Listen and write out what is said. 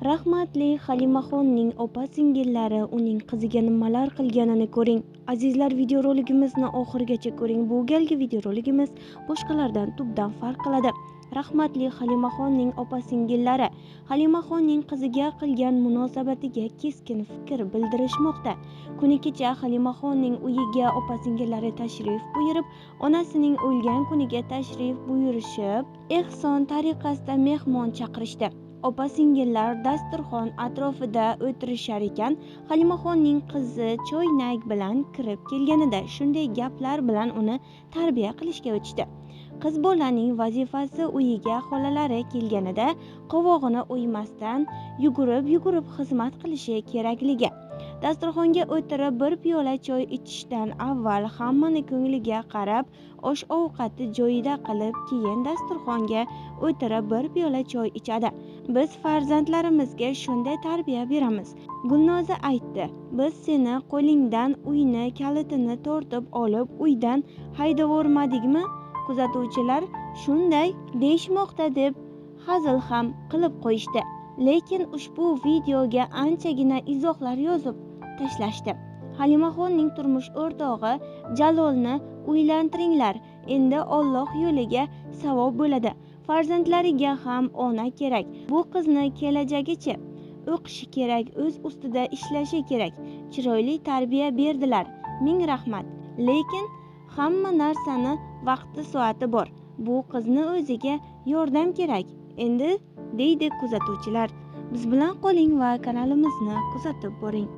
Rahmatli Halimaxonning opa-singillari uning qiziga nimalar qilganini ko'ring. Azizlar, videorolikimizni oxirigacha ko'ring. Bu galgi videorolikimiz boshqalardan tubdan farq qiladi. Rahmatli Halimaxonning opa-singillari Halimaxonning qiziga qilgan munosabatiga keskin fikr bildirishmoqda. Kuni kecha Halimaxonning uyiga opa-singillari tashrif buyurib, onasining o'lgan kuniga tashrif buyurishib, ehson tariqasida mehmon chaqirishdi. Opa-singillar dasturxon atrofida o'tirishar ekan, Halimaxonning qizi choynak bilan kirib kelganida shunday gaplar bilan uni tarbiya qilishga o'tishdi. Qiz bolaning vazifasi uyiga xolalari kelganida qovog'ini o'ymasdan yugurib xizmat qilishi kerakligi. Dasturxonga o'tirib bir piyola choy ichishdan avval hammani ko'ngliga qarab, osh-ovqatni joyida qilib, keyin dasturxonga o'tirib bir piyola choy ichadi. Biz farzandlarimizga shunday tarbiya beramiz. Gulnoza aytdi: "Biz seni qo'lingdan uyni kalitini tortib olib, uydan haydavormadikmi?" Kuzatuvchilar shunday deyishmoqda deb hazil ham qilib qo'yishdi. Lekin ushbu videoga anchagina izohlar yozib tashlashdi. Halimaxonning turmush o'rtog'i Jalolni uylantiringlar, endi Alloh yo'liga savob bo'ladi. Farzandlariga ham ona kerak. Bu qizni kelajagicha o'qishi kerak, o'z ustida ishlashi kerak. Chiroyli tarbiya berdilar. Ming rahmat. Lekin hamma narsani vaqti soati bor. Bu qizni o'ziga yordam kerak. Endi deydi kuzatuvchilar. Biz bilan qoling va kanalimizni kuzatib boring.